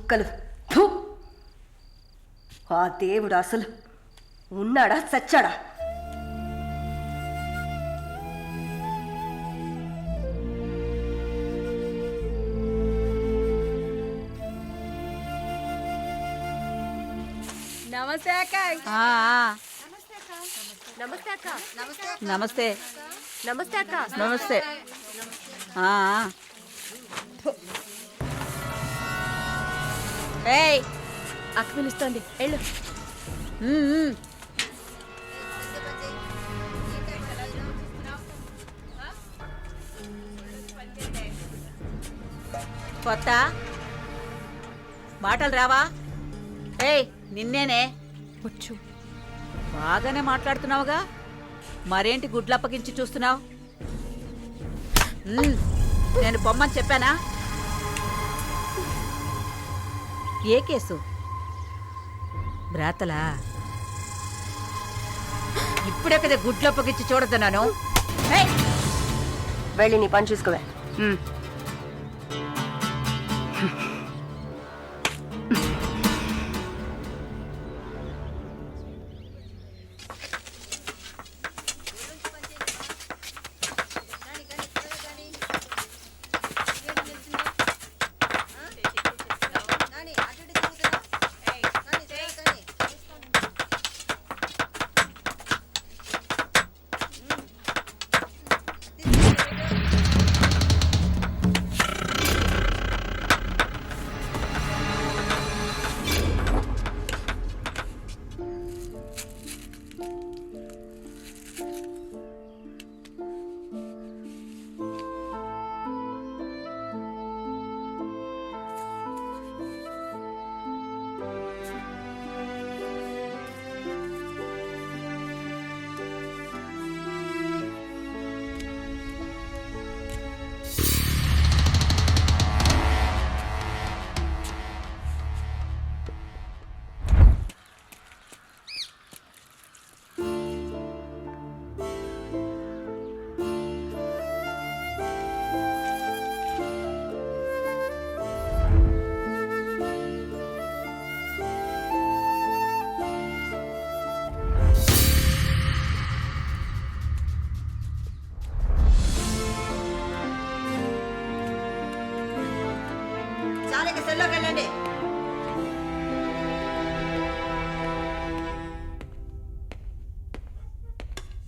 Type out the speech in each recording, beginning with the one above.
కుక్కలు. థు! ఆ దేవుడు అసలు ఉన్నాడా చచ్చాడా? నమస్తే అక్క. నమస్తే అక్క. నమస్తే నమస్తే అక్క. నమస్తే. ఏయ్ అక్క పిలుస్తోంది, వెళ్ళు. కొత్త మాటలు రావా? ఏయ్ నిన్నేనే. వచ్చు. బాగానే మాట్లాడుతున్నావుగా, మరేంటి గుడ్లప్పగించి చూస్తున్నావు? నేను పొమ్మని చెప్పానా? ఏ కేసు? బ్రాతలా? ఇప్పుడే కదా గుడ్లప్పగించి చూడద్దన్నాను. వెళ్ళి నీ పని చూసుకోవే.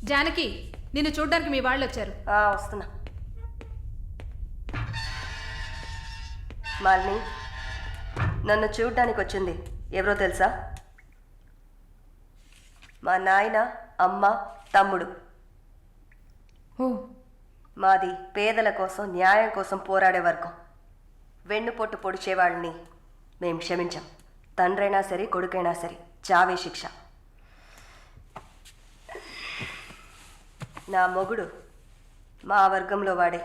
జానకి, నిన్ను చూడ్డానికి మీ వాళ్ళు వచ్చారు. వస్తున్నా. మాలిని, నన్ను చూడ్డానికి వచ్చింది ఎవరో తెలుసా? మా నాయన, అమ్మ, తమ్ముడు. ఓ. మాది పేదల కోసం, న్యాయం కోసం పోరాడే వర్గం. వెన్నుపొట్టు పొడిచేవాళ్ళని మేం క్షమించాం. తండ్రైనా సరే, కొడుకైనా సరే, చావే శిక్ష. నా మొగుడు మా వర్గంలో వాడే.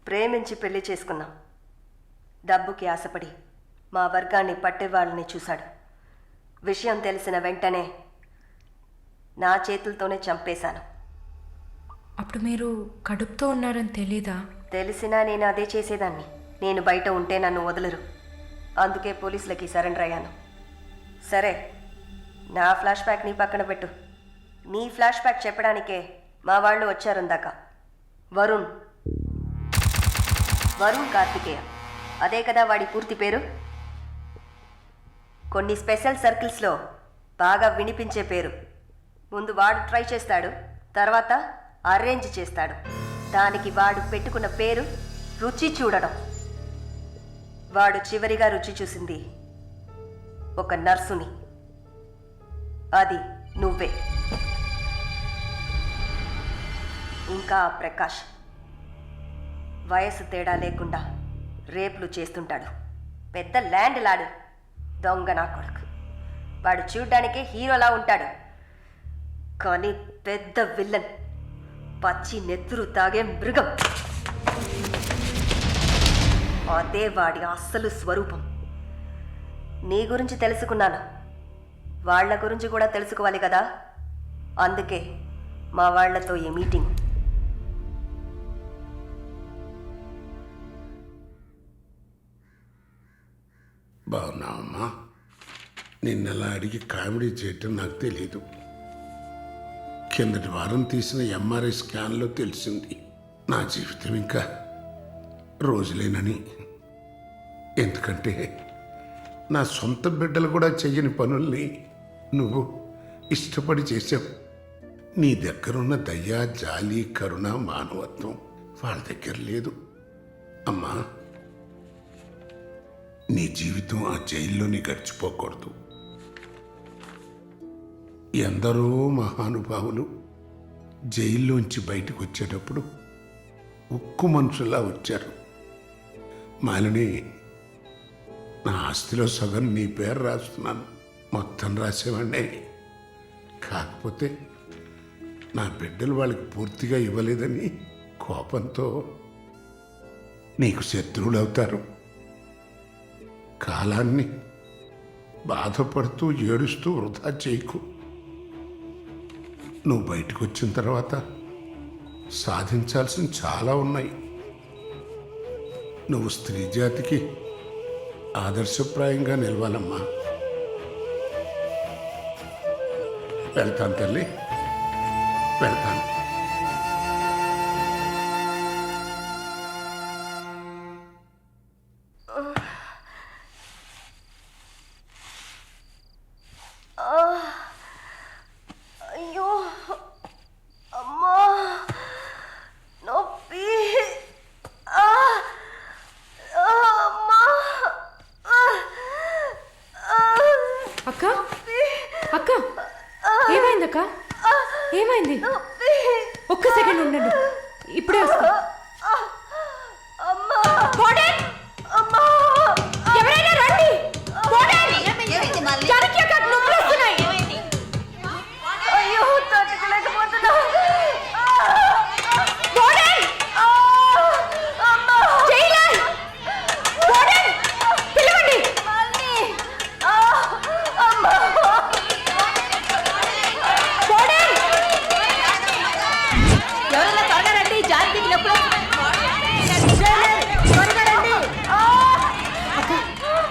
ప్రేమించి పెళ్లి చేసుకున్నాం. డబ్బుకి ఆశపడి మా వర్గాన్ని పట్టేవాళ్ళని చూశాడు. విషయం తెలిసిన వెంటనే నా చేతులతోనే చంపేశాను. అప్పుడు మీరు కడుపుతో ఉన్నారని తెలీదా? తెలిసినా నేను అదే చేసేదాన్ని. నేను బయట ఉంటే నన్ను వదలరు. అందుకే పోలీసులకి సరెండర్ అయ్యాను. సరే, నా ఫ్లాష్ బ్యాక్ నీ పక్కన పెట్టు. నీ ఫ్లాష్ బ్యాక్ చెప్పడానికే మా వాళ్ళు వచ్చారుందాక. వరుణ్ కార్తికేయ, అదే కదా వాడి పూర్తి పేరు. కొన్ని స్పెషల్ సర్కిల్స్లో బాగా వినిపించే పేరు. ముందు వాడు ట్రై చేస్తాడు, తర్వాత అరేంజ్ చేస్తాడు. దానికి వాడు పెట్టుకున్న పేరు రుచి చూడడం. వాడు చివరిగా రుచి చూసింది ఒక నర్సుని. అది నువ్వే. ఇంకా ప్రకాష్ వయసు తేడా లేకుండా రేపులు చేస్తుంటాడు. పెద్ద ల్యాండ్ లాడు, దొంగ నా కొడుకు. వాడు చూడ్డానికే హీరోలా ఉంటాడు, కానీ పెద్ద విల్లన్, పచ్చి నెత్తురు తాగే మృగం. అదే వాడి అస్సలు స్వరూపం. నీ గురించి తెలుసుకున్నాను, వాళ్ళ గురించి కూడా తెలుసుకోవాలి కదా. అందుకే మా వాళ్లతో ఈ మీటింగ్. బాగున్నావమ్మా? నిన్నలా అడిగి కామెడీ చేయటం నాకు తెలీదు. కిందటి వారం తీసిన ఎంఆర్ఐ స్కాన్లో తెలిసింది నా జీవితం ఇంకా రోజులేనని. ఎందుకంటే నా సొంత బిడ్డలు కూడా చెయ్యని పనుల్ని నువ్వు ఇష్టపడి చేసావు. నీ దగ్గరున్న దయ, జాలి, కరుణ, మానవత్వం వాళ్ళ దగ్గర లేదు. అమ్మా, నీ జీవితం ఆ జైల్లోని గడిచిపోకూడదు. ఎందరో మహానుభావులు జైల్లోంచి బయటకు వచ్చేటప్పుడు ఉక్కు మనుషుల్లా వచ్చారు. మాలిని, నా ఆస్తిలో సగం నీ పేరు రాస్తున్నాను. మొత్తం రాసేవాడినే. కాకపోతే నా బిడ్డలు వాళ్ళకి పూర్తిగా ఇవ్వలేదని కోపంతో నీకు శత్రువులు అవుతారు. కాలాన్ని బాధపడుతూ ఏడుస్తూ వృధా చేయకు. నువ్వు బయటకు వచ్చిన తర్వాత సాధించాల్సిన చాలా ఉన్నాయి. నువ్వు స్త్రీ జాతికి ఆదర్శప్రాయంగా నిలవాలమ్మా. వెళ్తాను తల్లి, వెళ్తాను. అయ్యో అమ్మా, నొప్పి. అమ్మా, అక్క అక్క ఏమైంది అక్క? ఏమైంది? ఒక్క సెకండ్ ఉండండి, ఇప్పుడే వస్తా. అమ్మా, అమ్మా, ఎవరైనా రండి. జానకి అక్క, నొప్పులు వస్తున్నాయి. అయ్యో తట్టుకోలేకపోతున్నా. పిలవండి. ఎవరైనా త్వరగా రండి, జానకి నొప్పులు అక్క,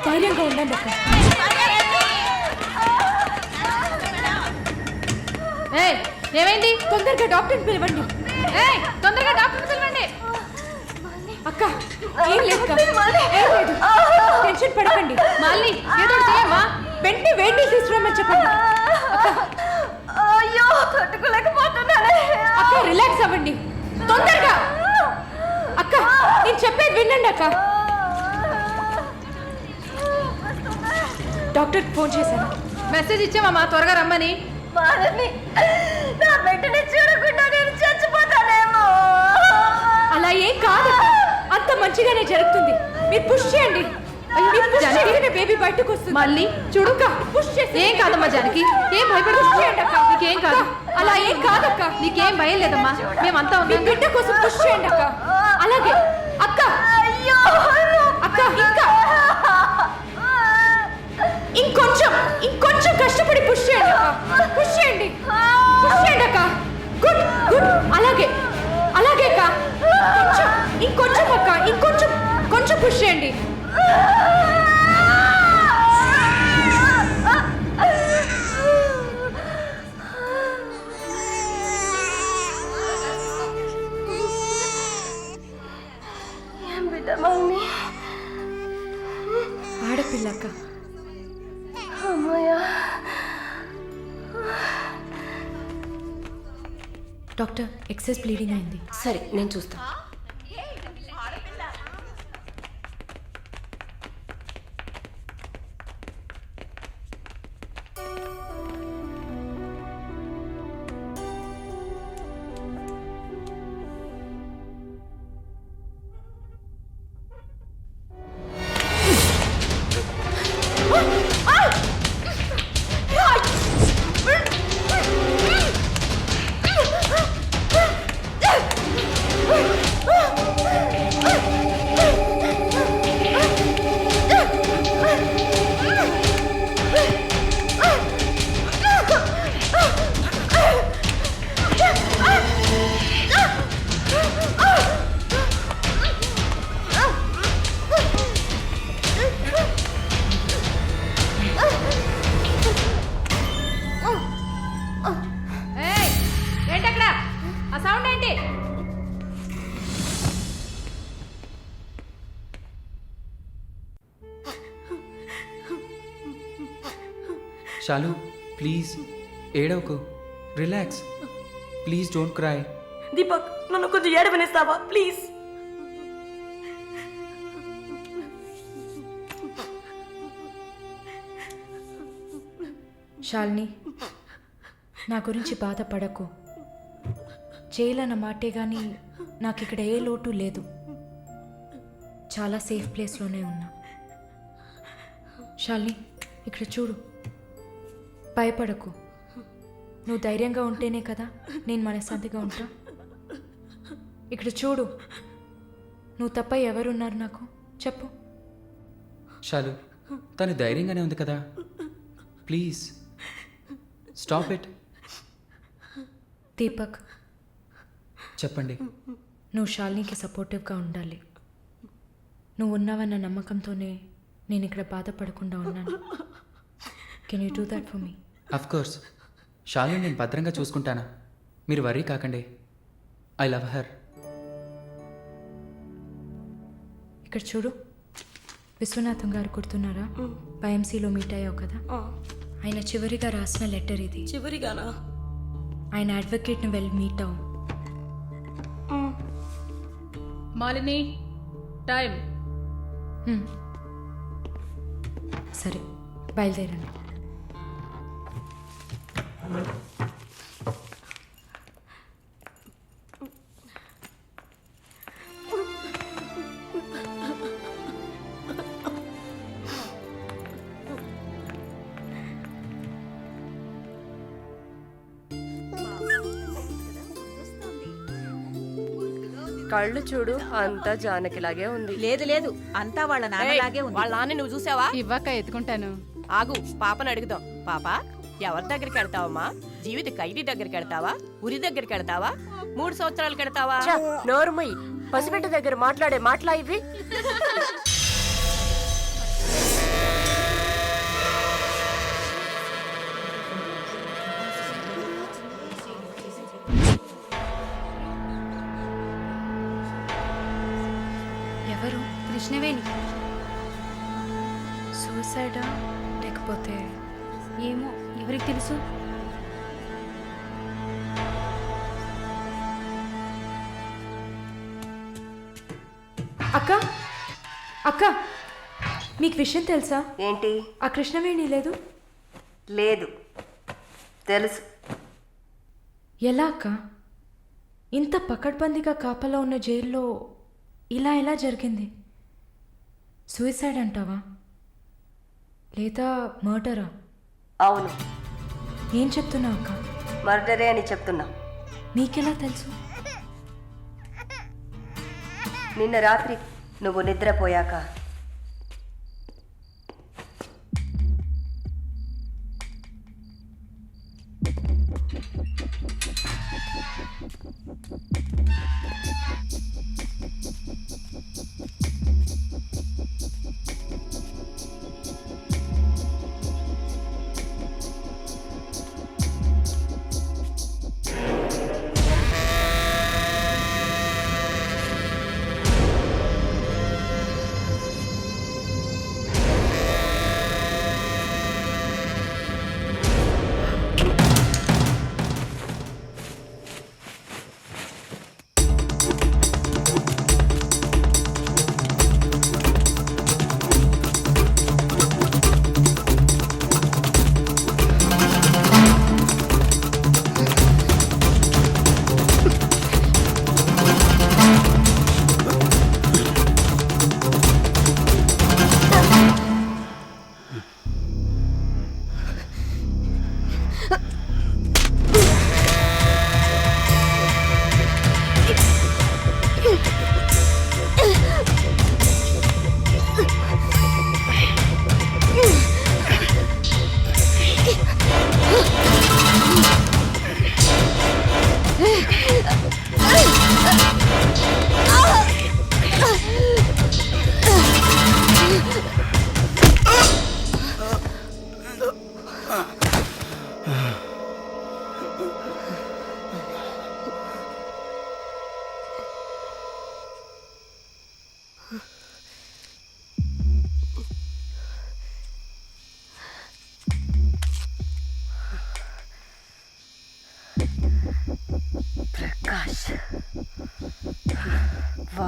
ధైర్యంగా ఉండండి అక్క. ఏయ్, ఏమైంది? తొందరగా డాక్టర్ని పిలవండి. ఏయ్, తొందరగా డాక్టర్ని పిలవండి. అక్క, ఏం లేదు అక్క. ఏం లేదు. టెన్షన్ పడకండి. మళ్ళీ ఏదో ఒకటి చేయమ్మా. వెంటనే వేడి నీళ్ళు తీసుకురామని చెప్పండి. అయ్యో తట్టుకోలేకపోతున్నానే. అక్క, రిలాక్స్ అవ్వండి తొందరగా. అక్క, నేను చెప్పేది వినండి అక్క. డాక్టర్కి ఫోన్ చేశాను. మెసేజ్ ఇచ్చామమ్మా, త్వరగా రమ్మని. మాలని, నా బిడ్డని చూడకుండా నేను చచ్చిపోతానేమో. అలా ఏం కాదు, అంత మంచిగానే జరుగుతుంది. మీరు పుష్ చేయండి. మీరు push చేయగానే బేబీ బయటకు వస్తుంది. మళ్ళీ చూడు, పుష్ చేసి ఏం కాదమ్మా జానకి, ఏం భయపడి పుష్ చేయండి అక్క. నీకేం కాదు. అలా ఏం కాదక్క. నీకేం భయం లేదమ్మా, మేమంతా మీ ఉన్నాం. బిడ్డ కోసం పుష్ చేయండి అక్క. అలాగే అక్క. అయ్యో అక్క, ఇంకా ఇంకొంచెం కష్టపడి పుష్ చేయండి అక్క. పుష్ చేయండి అక్క. Good good. అలాగే అక్క. ఇంకొంచెం అక్క, కొంచెం పుష్ చేయండి. ఏం బిడ్డ మమ్మీ? ఆడపిల్ల అక్క. అమ్మయ్యా. డాక్టర్, ఎక్సెస్ బ్లీడింగ్ అయింది. సరే, నేను చూస్తా. షాలు ప్లీజ్ ఏడవకు relax please don't cry. Deepak, నన్ను కొంచెం ఏడవనిస్తావా ప్లీజ్? శాలిని, నా గురించి బాధపడకు. జైలు అన్న మాటే కానీ నాకు ఇక్కడ ఏ లోటు లేదు. చాలా సేఫ్ ప్లేస్లోనే ఉన్నా. శాలిని, ఇక్కడ చూడు, భయపడకు. నువ్వు ధైర్యంగా ఉంటేనే కదా నేను మనశ్శాంతిగా ఉంటా. ఇక్కడ చూడు, నువ్వు తప్ప ఎవరున్నారు నాకు చెప్పు. షాలు తను ధైర్యంగానే ఉంది కదా, ప్లీజ్ స్టాప్ ఇట్. దీపక్, చెప్పండి. నువ్వు శాలినికి సపోర్టివ్గా ఉండాలి. నువ్వు ఉన్నావన్న నమ్మకంతోనే నేను ఇక్కడ బాధపడకుండా ఉన్నాను. Can you do that for me? Of course Shalu నేను భద్రంగా చూసుకుంటానా, మీరు వర్రీ కాకండి. I love her. ఇక్కడ చూడు, విశ్వనాథం గారు గుర్తున్నారా? బైఎంసీలో మీట్ అయ్యావు కదా, ఆయన చివరిగా రాసిన లెటర్ ఇది. చివరిగానా? ఆయన అడ్వకేట్ని వెళ్ళి మీట్ అవ్వు. మాలిని, టైం. సరే, బయలుదేరండి. కళ్ళు చూడు, అంతా జానకిలాగే ఉంది. లేదు లేదు, అంతా వాళ్ళ నాన్నలాగే ఉంది. వాళ్ళ నాన్న నువ్వు చూసావా? ఇవ్వక ఎత్తుకుంటాను. ఆగు, పాపను అడుగుదాం. పాప, ఎవరి దగ్గరికి వెళ్తావమ్మా? జీవిత ఖైదీ దగ్గరికి వెళ్తావా? ఉరి దగ్గరికి వెళ్తావా? 3 సంవత్సరాలకు వెళ్తావా? నోరుమై, పసిబిడ్డ దగ్గర మాట్లాడే మాటలా ఇవి? ఎవరు? కృష్ణవేణి. సూసైడా లేకపోతే? ఏమో, ఎవరికి తెలుసు? అక్క, అక్క, మీకు విషయం తెలుసా? ఏంటి? ఆ కృష్ణవేణి లేదు. లేదు, తెలుసు. ఎలా అక్క? ఇంత పకడ్బందీగా కాపలా ఉన్న జైల్లో ఇలా ఎలా జరిగింది? సూసైడ్ అంటావా లేదా మర్డరా? అవును, ఏం చెప్తున్నావు అక్క? మర్డరే అని చెప్తున్నా. మీకెలా తెలుసు? నిన్న రాత్రి నువ్వు నిద్రపోయాక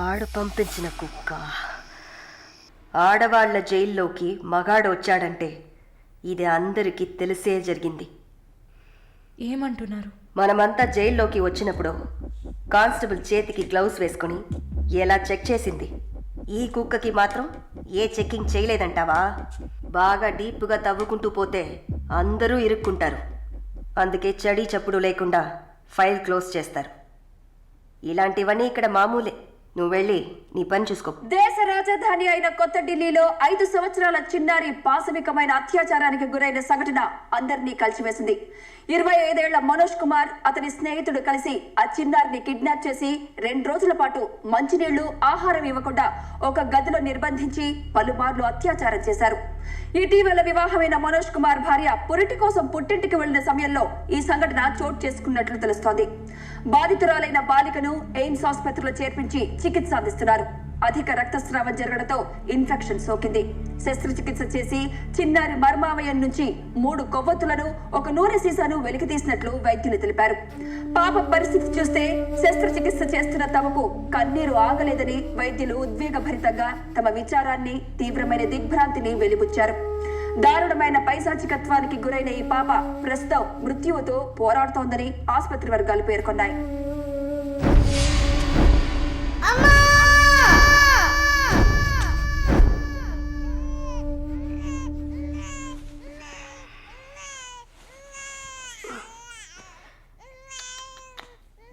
వాడు పంపించిన కుక్క. ఆడవాళ్ల జైల్లోకి మగాడు వచ్చాడంటే ఇది అందరికీ తెలిసే జరిగింది. ఏమంటున్నారు? మనమంతా జైల్లోకి వచ్చినప్పుడు కానిస్టేబుల్ చేతికి గ్లౌస్ వేసుకుని ఎలా చెక్ చేసింది, ఈ కుక్కకి మాత్రం ఏ చెక్కింగ్ చేయలేదంటావా? బాగా డీప్గా తవ్వుకుంటూ పోతే అందరూ ఇరుక్కుంటారు. అందుకే చడి చప్పుడు లేకుండా ఫైల్ క్లోజ్ చేస్తారు. ఇలాంటివన్నీ ఇక్కడ మామూలే. నువ్వు వెళ్ళి నీ పని చూసుకో. దేశ రాజధాని అయిన కొత్త ఢిల్లీలో 5 సంవత్సరాల చిన్నారి పాశవికమైన అత్యాచారానికి గురైన సంఘటన అందరినీ కలిసివేసింది. 25 ఏళ్ల మనోజ్ కుమార్ అతని స్నేహితుడు కలిసి ఆ చిన్నారిని కిడ్నాప్ చేసి 2 రోజుల పాటు మంచినీళ్లు, ఆహారం ఇవ్వకుండా ఒక గదిలో నిర్బంధించి పలుమార్లు అత్యాచారం చేశారు. ఇటీవల వివాహమైన మనోజ్ కుమార్ భార్య పురిటి కోసం పుట్టింటికి వెళ్లిన సమయంలో ఈ సంఘటన చోటు చేసుకున్నట్లు తెలుస్తోంది. బాధితురాలైన బాలికను ఎయిమ్స్ ఆసుపత్రిలో చేర్పించి చికిత్స అందిస్తున్నారు. అధిక రక్తస్రావం జరగడంతో ఇన్ఫెక్షన్ సోకింది. శస్త్రచికిత్స చేసి చిన్నారి మర్మావయం నుంచి 3 కొవ్వొత్తులను, ఒక నూనె సీసాను వెలికితీసినట్లు వైద్యులు తెలిపారు. పాప పరిస్థితి చూస్తే శస్త్రచికిత్స చేస్తున్న తమకు కన్నీరు ఆగలేదని వైద్యులు ఉద్వేగభరితంగా తమ విచారాన్ని, తీవ్రమైన దిగ్భ్రాంతిని వెలిబుచ్చారు. దారుణమైన పైశాచికత్వానికి గురైన ఈ పాప ప్రస్తుతం మృత్యువుతో పోరాడుతోందని ఆసుపత్రి వర్గాలు పేర్కొన్నాయి.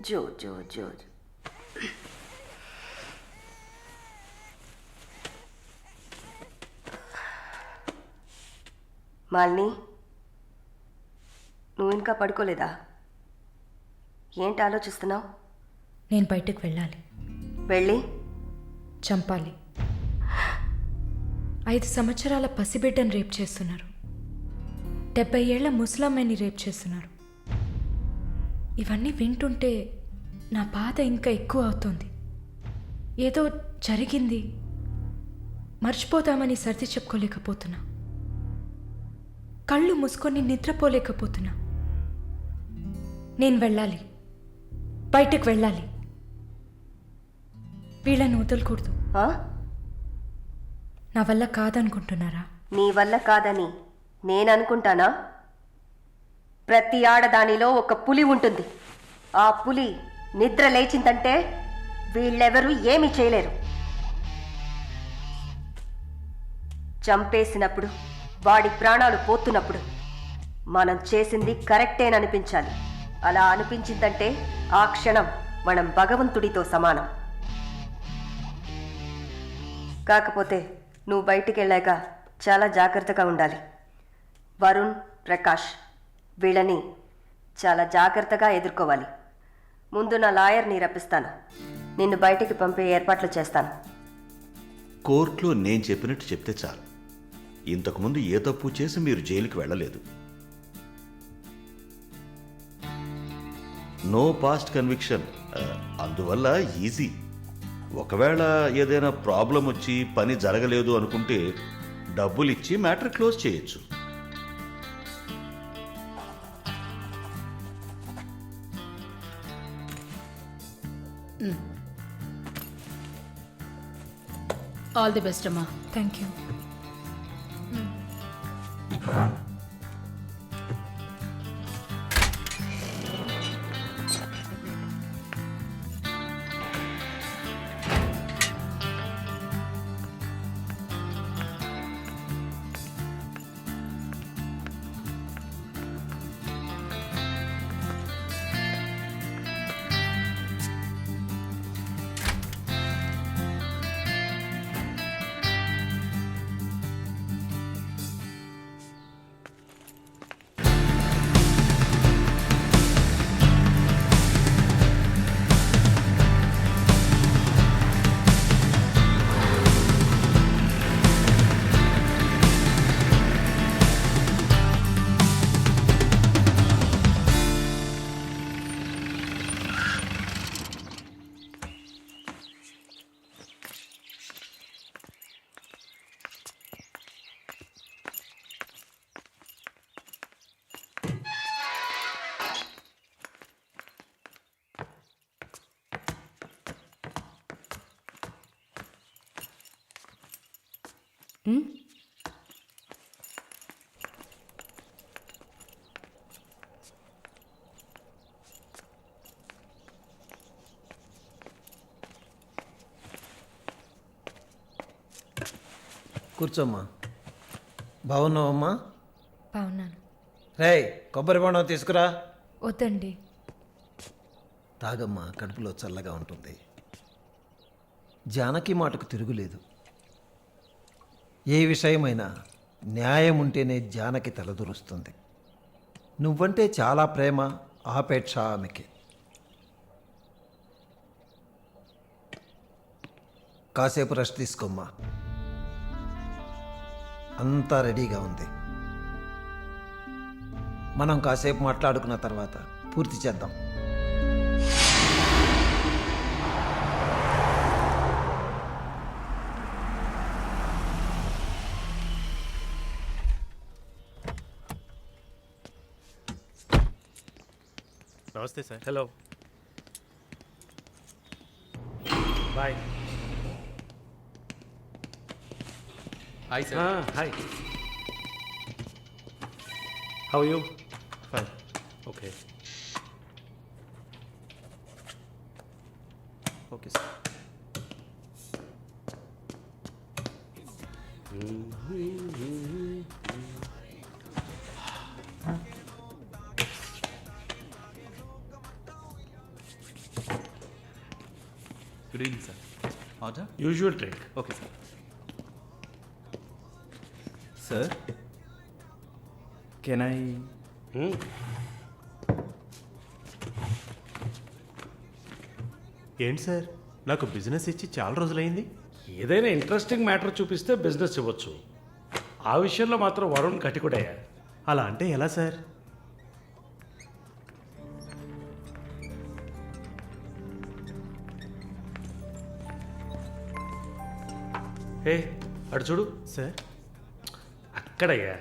జో జో జో మాలిని, నువ్వు ఇంకా పడుకోలేదా? ఏంటి ఆలోచిస్తున్నావు? నేను బయటకు వెళ్ళాలి. వెళ్ళి చంపాలి. 5 సంవత్సరాల పసిబిడ్డను రేప్ చేస్తున్నారు. 70 ఏళ్ల ముసలమ్మని రేప్ చేస్తున్నారు. ఇవన్నీ వింటుంటే నా బాధ ఇంకా ఎక్కువ అవుతుంది. ఏదో జరిగింది, మర్చిపోతామని సర్ది చెప్పుకోలేకపోతున్నా. కళ్ళు మూసుకొని నిద్రపోలేకపోతున్నా. నేను వెళ్ళాలి, బయటకు వెళ్ళాలి. వీళ్ళని వదలకూడదు. ఆ? నా వల్ల కాదనుకుంటున్నారా? నీ వల్ల కాదని నేను అనుకుంటానా? ప్రతి ఆడదానిలో ఒక పులి ఉంటుంది. ఆ పులి నిద్ర లేచిందంటే వీళ్ళెవరూ ఏమీ చేయలేరు. చంపేసినప్పుడు, వాడి ప్రాణాలు పోతున్నప్పుడు మనం చేసింది కరెక్టేననిపించాలి. అలా అనిపించిందంటే ఆ క్షణం మనం భగవంతుడితో సమానం. కాకపోతే నువ్వు బయటికి వెళ్ళాక చాలా జాగ్రత్తగా ఉండాలి. వరుణ్, ప్రకాష్ వీళ్ళని చాలా జాగ్రత్తగా ఎదుర్కోవాలి. ముందు నా లాయర్ని రప్పిస్తాను. నిన్ను బయటికి పంపే ఏర్పాట్లు చేస్తాను. కోర్టులో నేను చెప్పినట్టు చెప్తే చాలు. ఇంతకుముందు ఏ తప్పు చేసి మీరు జైలుకి వెళ్ళలేదు. నో పాస్ట్ కన్విక్షన్, అందువల్ల ఈజీ. ఒకవేళ ఏదైనా ప్రాబ్లం వచ్చి పని జరగలేదు అనుకుంటే డబ్బులు ఇచ్చి మ్యాటర్ క్లోజ్ చేయొచ్చు. ఆల్ ది బెస్ట్ అమ్మా. Thank you. కూర్చోమ్మా. బాగున్నావమ్మా? బాగున్నాను. రేయ్, కొబ్బరి బొండం తీసుకురా. వద్దండి. తాగమ్మా, కడుపులో చల్లగా ఉంటుంది. జానకి మాటకు తిరుగులేదు. ఏ విషయమైనా న్యాయం ఉంటేనే జానకి తలదూరుస్తుంది. నువ్వంటే చాలా ప్రేమ, ఆపేక్ష ఆమెకి. కాసేపు రెస్ట్ తీసుకోమ్మా. అంతా రెడీగా ఉంది. మనం కాసేపు మాట్లాడుకున్న తర్వాత పూర్తి చేద్దాం. నమస్తే sir. Hello, boy. Hi sir. Hi, how you? Fine, okay okay sir. Good evening sir. Order? Usual drink. Okay sir. Sir, can I? ఏంటి సార్, నాకు బిజినెస్ ఇచ్చి చాలా రోజులైంది. ఏదైనా ఇంట్రెస్టింగ్ మ్యాటర్ చూపిస్తే బిజినెస్ ఇవ్వచ్చు. ఆ విషయంలో మాత్రం వరుణ్ కటికుడయ్యా. అలా అంటే ఎలా సార్? హే, అటు చూడు సార్. అక్కడయ్యా.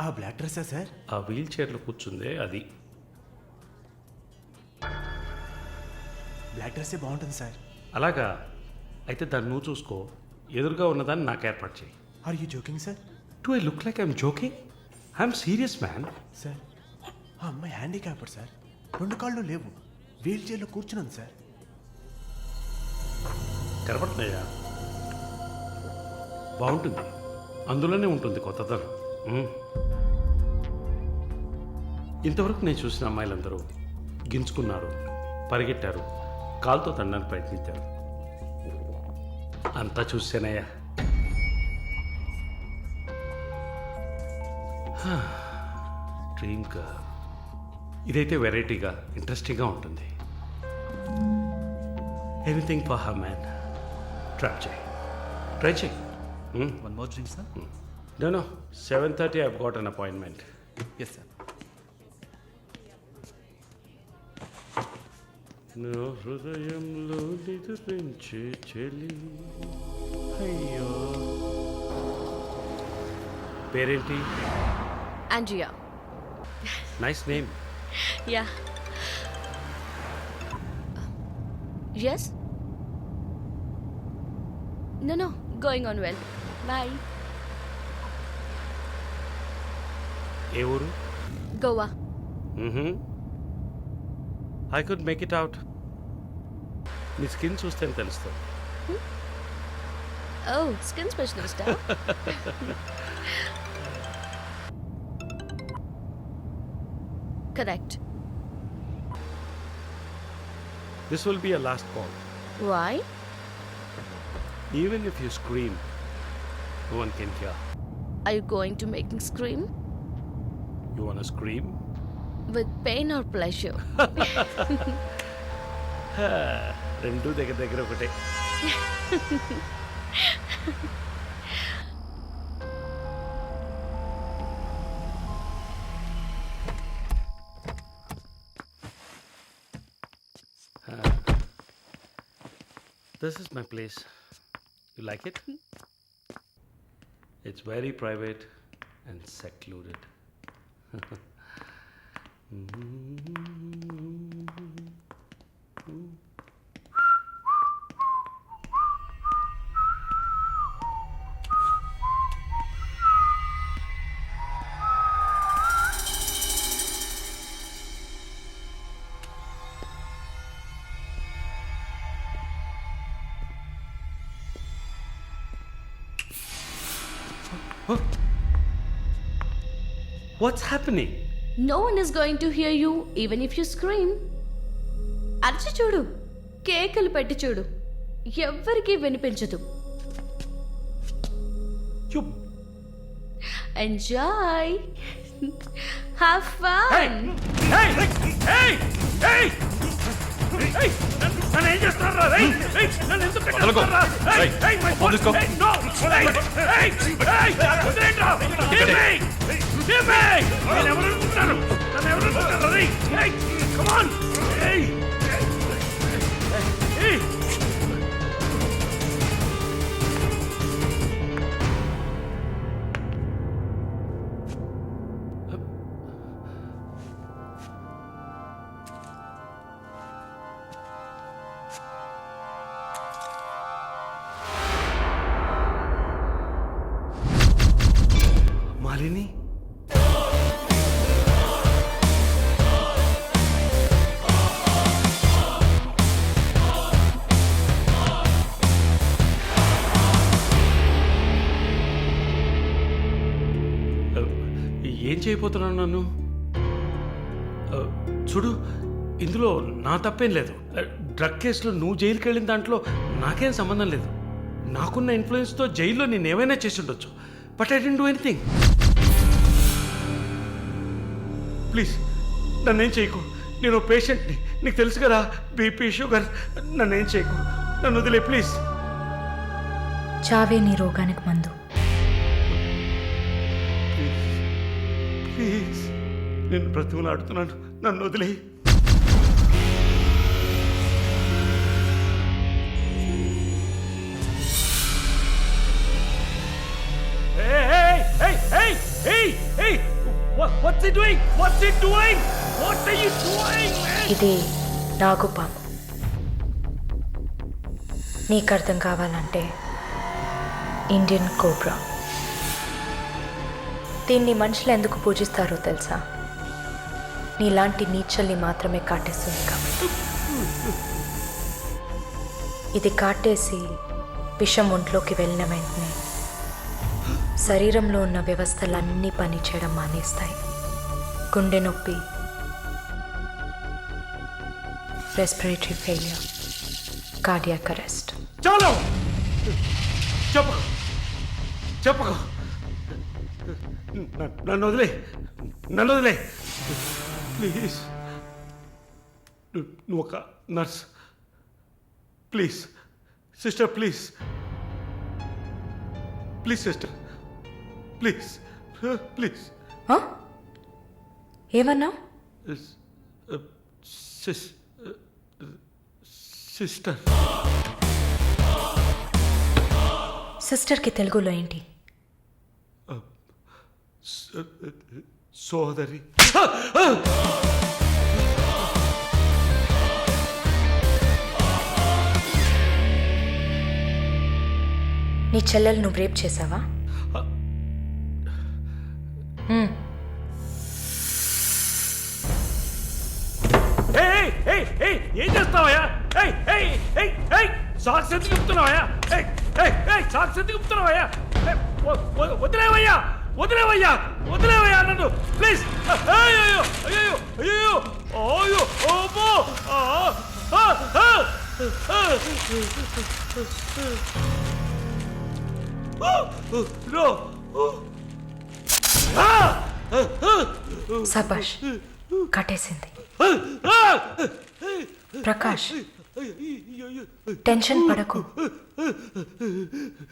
ఆ బ్లాక్ డ్రెస్సా సార్? ఆ వీల్ చైర్లో కూర్చుందే అది. బ్లాక్ డ్రెస్సే బాగుంటుంది సార్. అలాగా? అయితే దాన్ని నువ్వు చూసుకో. ఎదురుగా ఉన్నదాన్ని నాకు ఏర్పాటు చేయి. Are you joking sir? Do I look like I'm joking? I'm serious man. Sir, ఆ అమ్మాయి హ్యాండిక్యాప్డ్ సార్. 2 కాళ్ళు లేవు, వీల్ చైర్లో కూర్చున్నాను సార్. కనపడుతున్నాయా? బాగుంటుంది, అందులోనే ఉంటుంది కొత్తదనం. ఇంతవరకు నేను చూసిన అమ్మాయిలందరూ గింజుకున్నారు, పరిగెట్టారు, కాలుతో తండడానికి ప్రయత్నించారు. అంతా చూసానయ్యా. Dream girl. ఇదైతే వెరైటీగా, ఇంట్రెస్టింగ్గా ఉంటుంది. Anything for her man. Try చేయి. One more drink sir? No, 7:30 I've got an appointment. Yes sir. నా హృదయంలో నిద్రించే చెలి. అయ్యో, పేరేంటి? Andrea. Nice name. Yeah. Yes? No, going on well. Bye. ఏ ఊరు? Goa. I could make it out. నీ స్కిన్ చూస్తేనే తెలుస్తుంది. Oh, skin specialist, huh? Correct. This will be a last call. Why? Even if you scream, no one can hear. Are you going to make me scream? You wanna scream? With pain or pleasure? రెండు దగ్గర దగ్గర ఒకటే. This is my place. You like it? It's very private and secluded. What's happening? No one is going to hear you even if you scream. అరిచి చూడు, కేకలు పెట్టి చూడు, ఎవ్వరికీ వినిపించదు. You Enjoy. Have fun. Hey! Hey! Hey! Hey! నన్ను ఏం చేస్తున్నారా? నన్ను ఎందుకు కట్టేస్తున్నారా? My phone! No! వదిలేయండిరా! Give me! నన్ను ఎవరు అనుకుంటున్నారు? Come on! Hey! మాలిని, ఏం చేయబోతున్నాను నన్ను? చూడు, ఇందులో నా తప్పేం లేదు. డ్రగ్ కేసులో నువ్వు జైలుకి వెళ్ళిన దాంట్లో నాకేం సంబంధం లేదు. నాకున్న ఇన్ఫ్లుయెన్స్తో జైల్లో నేను ఏమైనా చేసి ఉండొచ్చు. But I didn't do anything. Please నన్నేం చేయకు. నేను పేషెంట్ని, నీకు తెలుసు కదా, బీపీ, షుగర్. నన్నేం చేయకు, నన్ను వదిలే ప్లీజ్. చావే నీ రోగానికి మందు. ప్లీజ్, నేను బ్రతిమలాడుతున్నాను, నన్ను వదిలే. What's he doing? What's he doing? What are you doing, man? ఇది నాగుపాము. నీకు అర్థం కావాలంటే ఇండియన్ కోబ్రా. దీన్ని మనుషులు ఎందుకు పూజిస్తారో తెలుసా? నీలాంటి నీచల్ని మాత్రమే కాటేస్తుంది కాబట్టి. ఇది కాటేసి విషం ఒంట్లోకి వెళ్ళిన వెంటనే శరీరంలో ఉన్న వ్యవస్థలన్నీ పనిచేయడం మానేస్తాయి. గుండె నొప్పి, రెస్పిరేటరీ ఫెయిల్యూర్, కార్డియాక్ అరెస్ట్. చాలు, చెప్పకు చెప్పకు. నన్ను వదిలే, నన్ను వదిలే ప్లీజ్. నువ్వు ఒక nurse. Please sister, please please sister, please please. ఏమన్నా? సిస్టర్. సిస్టర్కి తెలుగులో ఏంటి? సోదరి. నీ చెల్లెలు నువ్వు రేప్ చేసావా? ఏం చేస్తావయ్యా? సాక్స్ ఎందుకు చెప్తున్నావయ్యా? సాక్స్ ఎందుకు చెప్తున్నావయ్యా? వదిలేవయ్యా, వదిలేవయ్యా, వదిలేవయ్యా నన్ను ప్లీజ్. అయ్యో అయ్యో అయ్యో అయ్యో ఓబో. సబాష్, కట్టేసింది. ప్రకాష్, టెన్షన్ పడకు,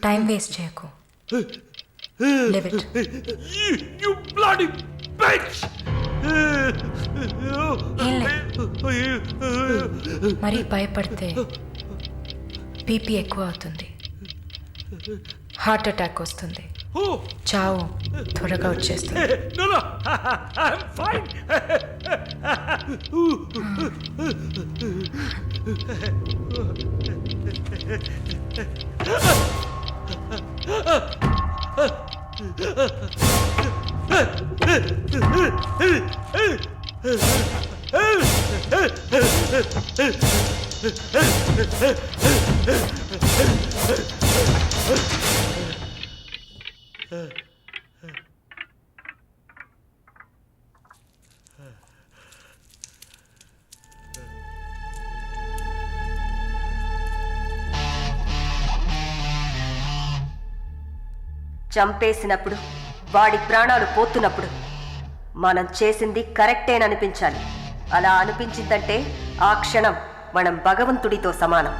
టైం వేస్ట్ చేయకు. Live it. You bloody bitch! మరీ భయపడితే బీపీ ఎక్కువ అవుతుంది, హార్ట్ అటాక్ వస్తుంది, చావు త్వరగా వచ్చేస్తుంది. No, no, I'm fine. చంపేసినప్పుడు వాడి ప్రాణాలు పోతున్నప్పుడు మనం చేసింది కరెక్టేననిపించాలి. అలా అనిపించిందంటే ఆ క్షణం మనం భగవంతుడితో సమానం.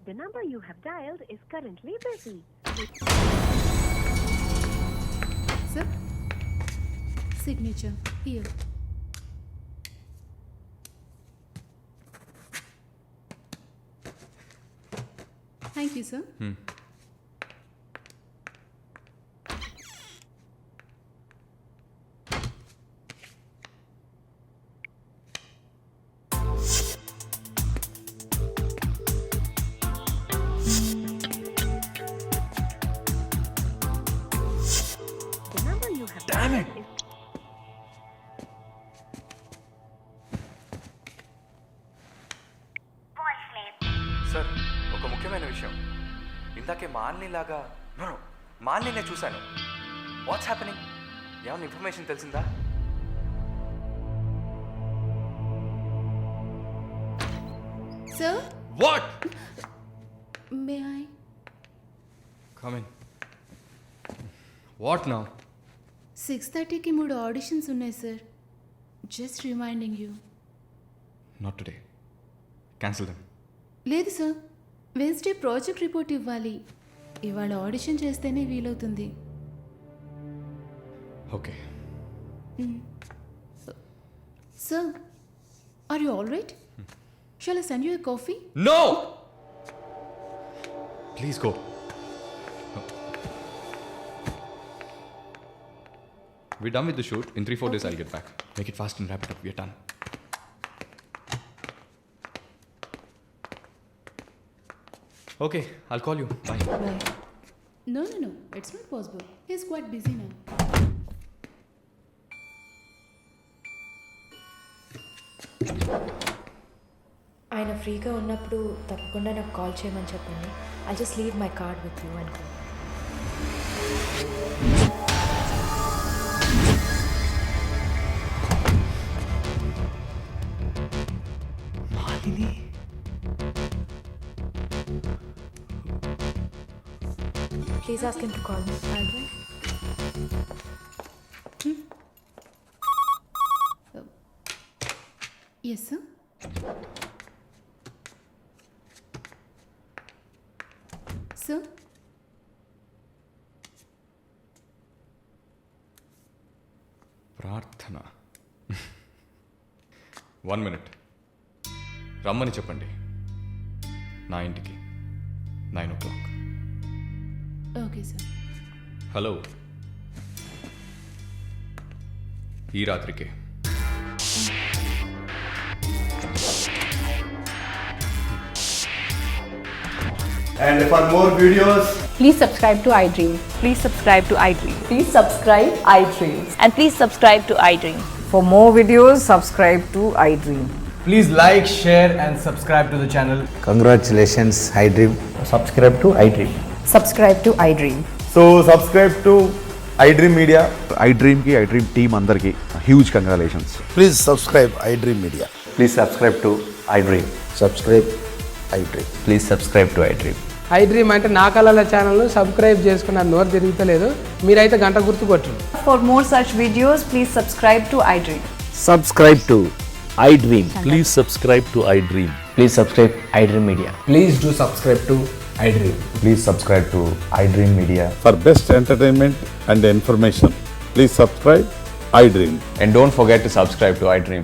The number you have dialed is currently busy. Sir, signature here. Thank you, sir. The number you have dialed is sir, ఒక ముఖ్యమైన విషయం. ఇందాకే మాలినిలాగా మాలిని చూశాను. What's happening? ఏమైనా ఇన్ఫర్మేషన్ తెలిసిందా? Sir, what? may I? Come in. What now? 6:30కి 3 auditions ఉన్నాయి sir. Just reminding you. Not today. Cancel them. లేదు సార్, వెన్స్డే ప్రాజెక్ట్ రిపోర్ట్ ఇవ్వాలి. ఇవాళ ఆడిషన్ చేస్తేనే వీలవుతుంది. Okay. Sir, are you all right? Shall I send you a coffee? No! Please go. We're done with the shoot. In 3-4 days, I'll get back. Make it fast and wrap it up. We're done. Okay, I'll call you. Bye. Bye. No, it's not possible. He's quite busy now. ఆయన ఫ్రీగా ఉన్నప్పుడు తప్పకుండా నాకు call చేయమని చెప్పండి. I just leave my card with you అనుకో. Malini. Please ask him to call me. I'll do. Yes, sir. Sir? ప్రార్థన. 1 minute. రమ్మని చెప్పండి నా ఇంటికి 9 o'clock. Okay, sir. హలో, ఈ రాత్రికి. And for more videos, Please subscribe to iDream. Please subscribe to iDream. Please subscribe iDream. And please subscribe to iDream. For more videos, subscribe to iDream. Please like, share and subscribe to the channel. Congratulations, iDream. Subscribe to iDream. Subscribe to iDream. So subscribe to iDream Media. iDream ki iDream team andarki huge congratulations. Please subscribe iDream Media. Please subscribe to iDream. Subscribe iDream. Please subscribe to iDream. iDream అంటే నా కళల channel subscribe చేసుకున్న నోరు తిరుగుతలేదు. మీరైతే గంట గుర్తు కొట్టండి. For more such videos, please subscribe to iDream. Subscribe to iDream. Please subscribe to iDream. Please subscribe iDream Media. Please do subscribe to iDream. Please subscribe to iDream Media. For best entertainment and information, please subscribe iDream. And don't forget to subscribe to iDream.